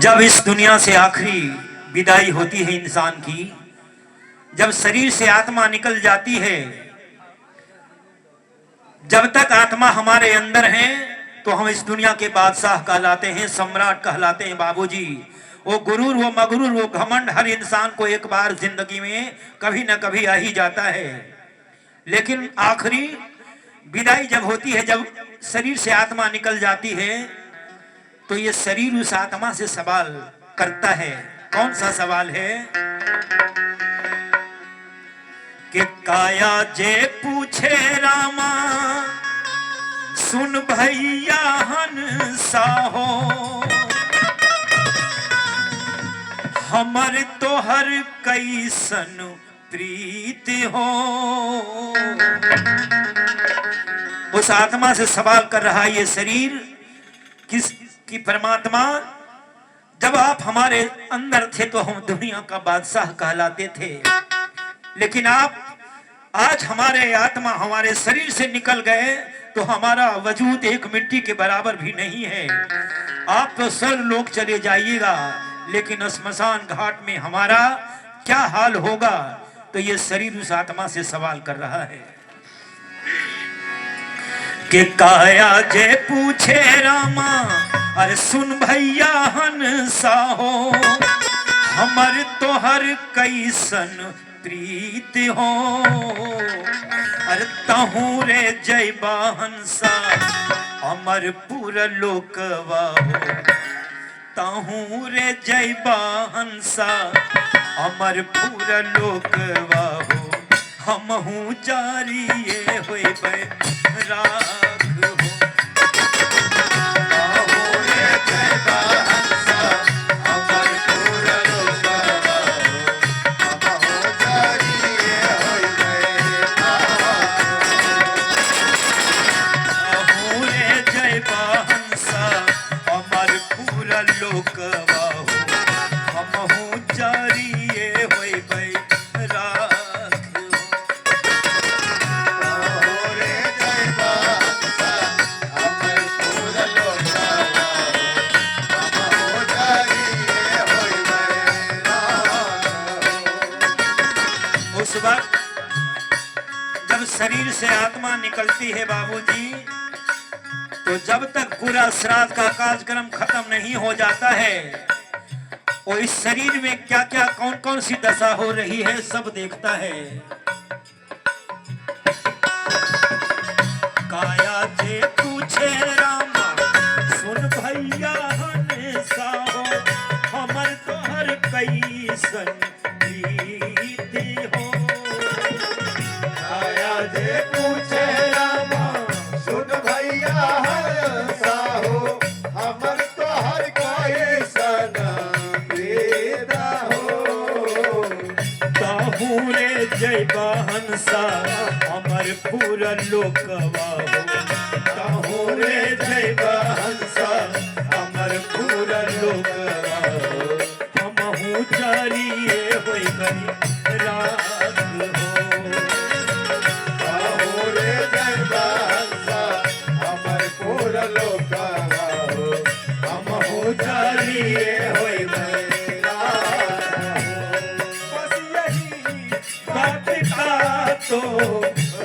जब इस दुनिया से आखिरी विदाई होती है इंसान की, जब शरीर से आत्मा निकल जाती है, जब तक आत्मा हमारे अंदर है तो हम इस दुनिया के बादशाह कहलाते हैं, सम्राट कहलाते हैं। बाबूजी, वो गुरूर, वो मगरूर, वो घमंड हर इंसान को एक बार जिंदगी में कभी ना कभी आ ही जाता है। लेकिन आखिरी विदाई जब होती है, जब शरीर से आत्मा निकल जाती है, तो ये शरीर उस आत्मा से सवाल करता है। कौन सा सवाल है? कि काया जे पूछे रामा, सुन भैया हंसा हो, हमर तोहर कैसन प्रीत हो। उस आत्मा से सवाल कर रहा है ये शरीर कि परमात्मा, जब आप हमारे अंदर थे तो हम दुनिया का बादशाह कहलाते थे, लेकिन आप आज हमारे आत्मा हमारे शरीर से निकल गए तो हमारा वजूद एक मिट्टी के बराबर भी नहीं है। आप तो स्वर्गलोक चले जाइएगा, लेकिन स्मशान घाट में हमारा क्या हाल होगा? तो ये शरीर उस आत्मा से सवाल कर रहा है कि काया जे पूछे रामा, अरे सुन भैया हंसा हो, हमर तोहर कैसन प्रीत हो। अरे तहू रे जयबा हंसा, अमर पूरा लोकवा हो, तहू रे जयबा हंसा, अमर पूरा लोकवा हो, हमहू जारिए होइबे राख हो। तहू रे जयबा हंसा, अमर पूरा लोकवा हो, हमहू जारिए होइबे राख हो। तहू रे जयबा हंसा, अमर पूरा लोकवा हो, हमहू जारिए होइबे राख हो। तहू रे जयबा हंसा, अमर पूरा लोकवा हो, हमहू जारिए होइबे राख हो। उस वक्त जब शरीर से आत्मा निकलती है बाबूजी, तो जब तक पूरा श्राद्ध का कार्यक्रम खत्म नहीं हो जाता है, वो इस शरीर में क्या क्या कौन कौन सी दशा हो रही है सब देखता है। काया जे पूछे रामा, सुन भैया हंसा हो, हमर तोहर कैसन प्रीति हो। काया जे पूछे रामा, सुन भैया हंसा हो, हमर तोहर कैसन प्रीत हो। ताहू रे जयबा हंसा, अमर पूरा लोकवा हो, ताहू रे जयबा हंसा, अमर पूरा लोकवा हो, हमहू जारिए होइबे राख हो। ताहू रे जयबा हंसा, हमर पूरा लोकवा हो, हमहू जारिए होइबे राख हो। बस यही बात का तो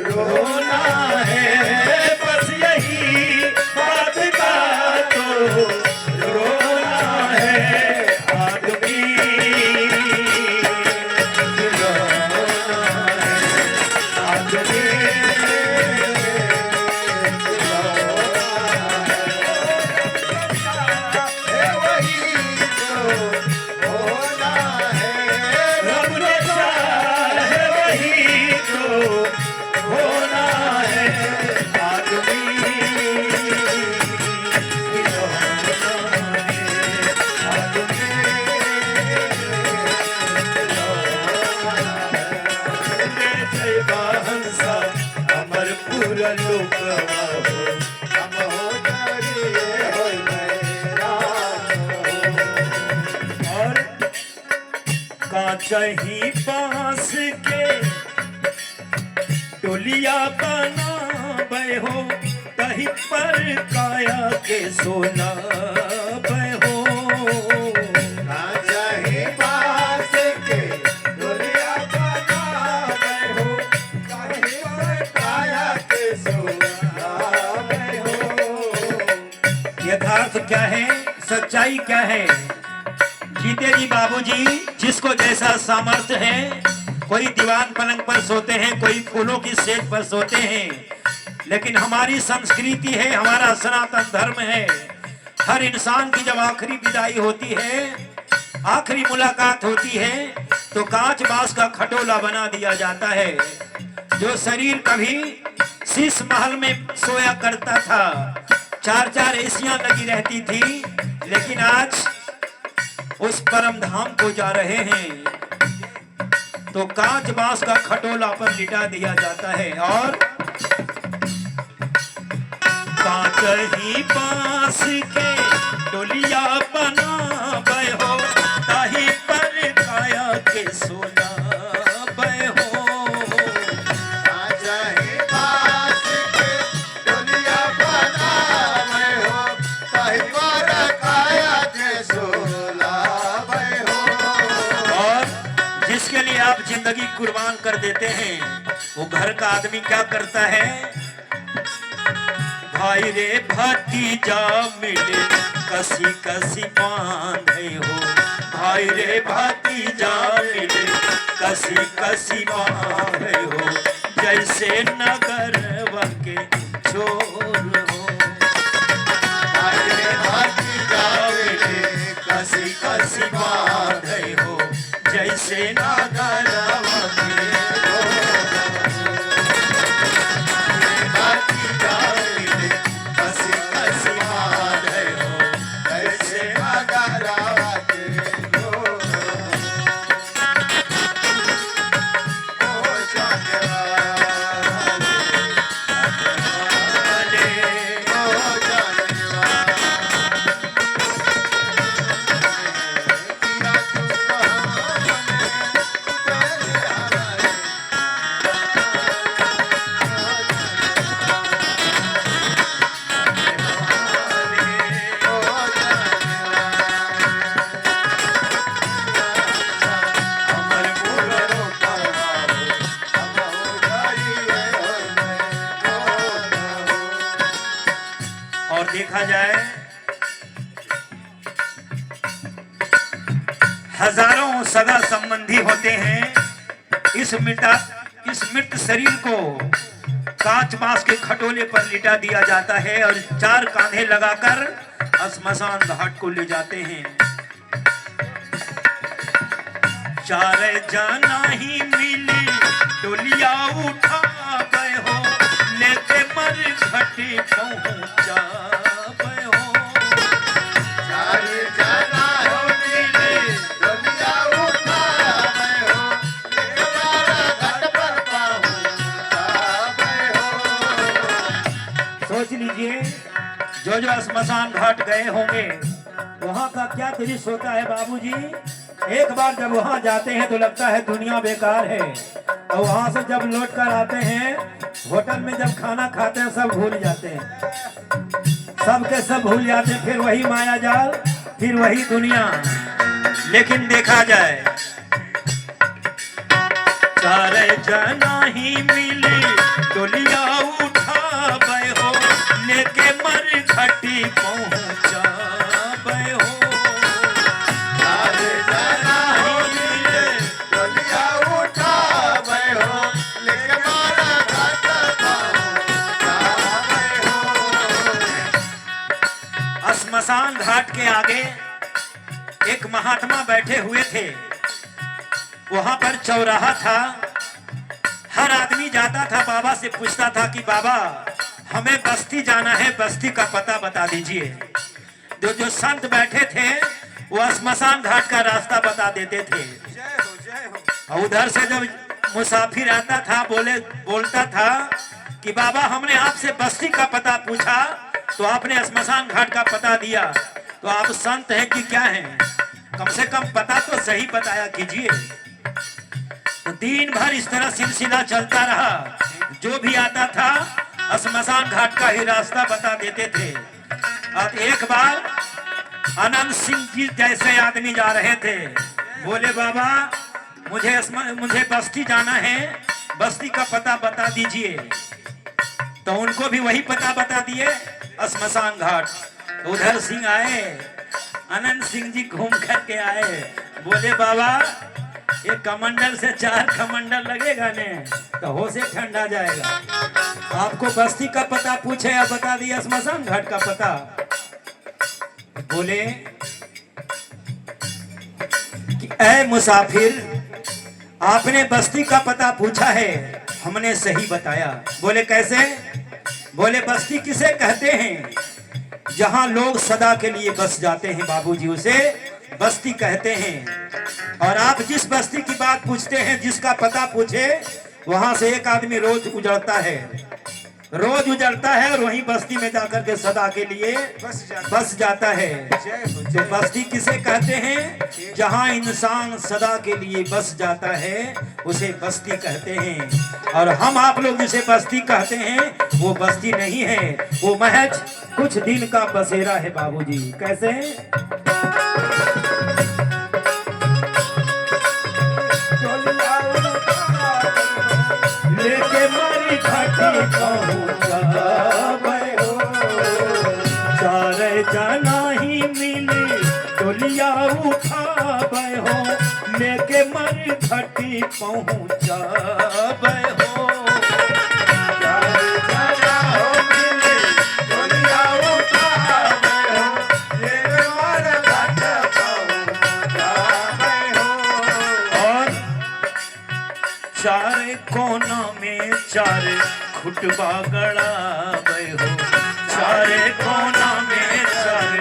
रोना है, बस यही बात का तो रोना है। आदमी रोना है, आदमी रब ने चाहा है वही तो होना है। आदमी रोना है, आदमी जयबा हंसा, अमर पूरा लोकवा हो, हमहू जारिए होइबे राख हो। और काचही बांस के टोलिया बनाबे हो, तही पर काया के सोना बहो। सच्चाई क्या है। जीते जी बाबूजी जिसको जैसा सामर्थ्य है, कोई दीवान पलंग पर सोते हैं, कोई फूलों की सेज पर सोते हैं, लेकिन हमारी संस्कृति है, हमारा सनातन धर्म है, हर इंसान की जब आखिरी विदाई होती है, आखिरी मुलाकात होती है, तो कांच बांस का खटोला बना दिया जाता है। जो शरीर कभी शीश महल में सोया करता था, चार चार एसियां लगी रहती थी, लेकिन आज उस परम धाम को जा रहे हैं तो कांच बांस का खटोला पर लिटा दिया जाता है। और कांच ही बांस के डोलिया बनावे हो, ताही पर काया के सोना बय हो। कांच ही बांस के डोलिया बनावे हो, ताही पर काया के सोना बय हो। और जिसके लिए आप जिंदगी कुर्बान कर देते हैं, वो घर का आदमी क्या करता है? भाई रे भतीजा मिले कसी कसी बांधे हो, भाई रे भतीजा मिले कसी कसी बांधे हो, जैसे नगर के चोर हो। भाई रे भतीजा मिले कसी कसी बांधे हो, जैसे नगर के भतीजा मिले कसी कसी बांधे हो, जैसे नगरवा के लोग ओ जाने वाले, ओ जाने वाले। किया तू और देखा जाए हजारों सगा संबंधी होते हैं, इस मृत शरीर को कांच बांस के खटोले पर लिटा दिया जाता है और चार कांधे लगाकर श्मशान घाट को ले जाते हैं। चार जना ही मिली डोलिया उठा गए हो, लेके मर घटे पहुंचा गए हो। चार जना हो मिले दुनिया उठावे हो, लेवारा घाट पर पहुंचावे हो। सोच लीजिए, जो श्मशान घाट गए होंगे, वहाँ का क्या दृश्य होता है बाबूजी। एक बार जब वहाँ जाते हैं तो लगता है दुनिया बेकार है, और वहाँ से जब लौट कर आते हैं, होटल में जब खाना खाते हैं सब भूल जाते हैं, सब के सब भूल जाते हैं, फिर वही माया जाल, फिर वही दुनिया। लेकिन देखा जाए चार जना ही मिली डोलिया उठा गए हो, लेके मर घटी पहुंचा गए हो। चार जना हो मिले दुनिया उठावे हो, लेके मारा घाट पहुंचावे हो। श्मशान घाट के आगे एक महात्मा बैठे हुए थे, वहां पर चौराहा था, हर आदमी जाता था, बाबा से पूछता था कि बाबा हमें बस्ती जाना है, बस्ती का पता बता दीजिए। जो संत बैठे थे वो श्मशान घाट का रास्ता बता देते थे। और उधर से जब मुसाफिर आता था, बोलता था कि बाबा हमने आपसे बस्ती का पता पूछा तो आपने श्मशान घाट का पता दिया, तो आप संत हैं कि क्या हैं? कम से कम पता तो सही बताया कीजिए। तो दिन भर इस तरह सिलसिला चलता रहा, जो भी आता था श्मशान घाट का ही रास्ता बता देते थे। और एक बार आनंद सिंह जी जैसे आदमी जा रहे थे, बोले बाबा मुझे बस्ती जाना है, बस्ती का पता बता दीजिए। तो उनको भी वही पता बता दिए, श्मशान घाट। उधर सिंह आए अनंत सिंह जी घूम करके आए, बोले बाबा ये कमंडल से 4 कमंडल लगेगा ने तो हो से ठंडा जाएगा। आपको बस्ती का पता पूछे या बता दिया स्मशान घाट का पता? बोले कि ऐ मुसाफिर, आपने बस्ती का पता पूछा है, हमने सही बताया। बोले कैसे? बोले बस्ती किसे कहते हैं? जहां लोग सदा के लिए बस जाते हैं बाबूजी, उसे बस्ती कहते हैं। और आप जिस बस्ती की बात पूछते हैं, जिसका पता पूछे, वहां से एक आदमी रोज उजड़ता है, रोज उजड़ता है और वहीं बस्ती में जाकर के सदा के लिए बस जाता है। तो बस्ती किसे कहते हैं? जहां इंसान सदा के लिए बस जाता है उसे बस्ती कहते हैं। और हम आप लोग जिसे बस्ती कहते हैं वो बस्ती नहीं है, वो महज कुछ दिन का बसेरा है बाबूजी। कैसे? लेके मारी घाटी पहुंचावे हो, 4 जना ही मिली टोलिया उठावे हो, लेके मारी घाटी पहुंचावे हो। 4 जना हो मिले टोलिया उठावे हो, लेके मारी घाटी पहुंचावे हो। और 4 कोना में 4 खुटबा गड़ावे हो, 4 कोना में 4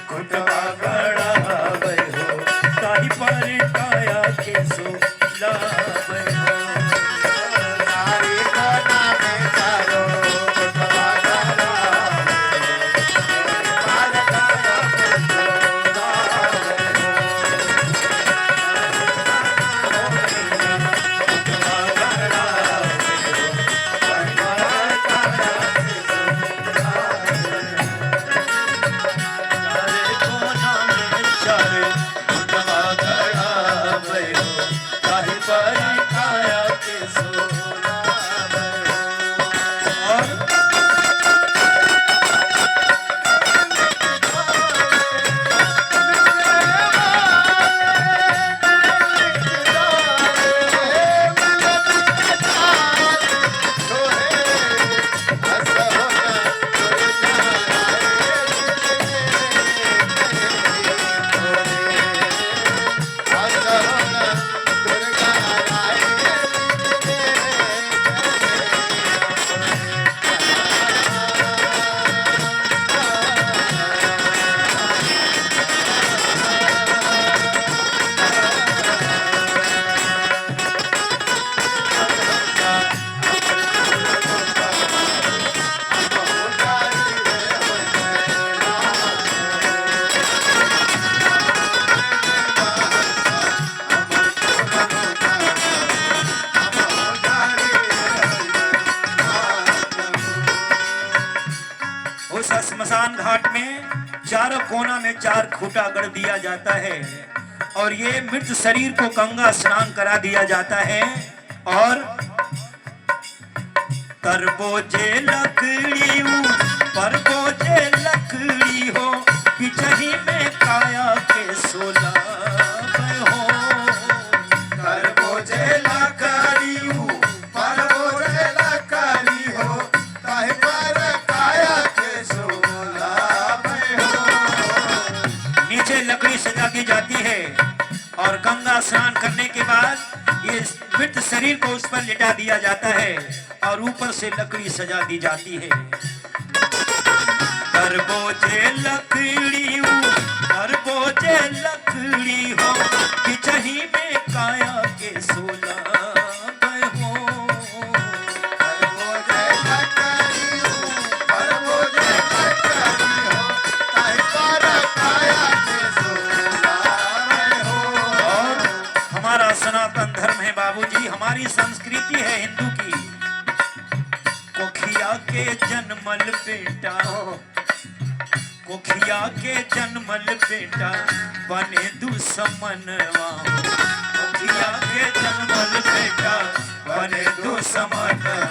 खुटबा गड़ावे हो, ताही पर काया के सोलावे हो। सारी कोना में चारों खुटबा गड़ावे हो, पार काया के सोलावे उस स्मशान घाट में चारों कोना में 4 खूंटा गढ़ दिया जाता है और ये मृत शरीर को गंगा स्नान करा दिया जाता है। और तरबोजे लकड़ी परबोजे लकड़ी हो, पिछही में काया के सोला हो। तरबोजे लकड़ी हो, परबोजे लकड़ी हो, ताहि पर काया के सोलावे हो। नीचे लकड़ी सजा दी जाती है और गंगा स्नान करने के बाद ये मृत शरीर को उस पर लिटा दिया जाता है और ऊपर से लकड़ी सजा दी जाती है। तरबोजे लकड़ी हो, तरबोजे लकड़ी हो, पिछही में काया के सोला हो। तरबोजे लकड़ी हो, परबोजे लकड़ी हो, ताहि पर काया के सोलावे हो। और हमारा सनातन धर्म है बाबूजी, हमारी संस्कृति है हिंदू की। कोखिया के जन्मल बेटा, कोखिया के जन्मल बेटा बने दुश्मनवा, कोखिया के जन्मल बेटा बने दुश्मनवा।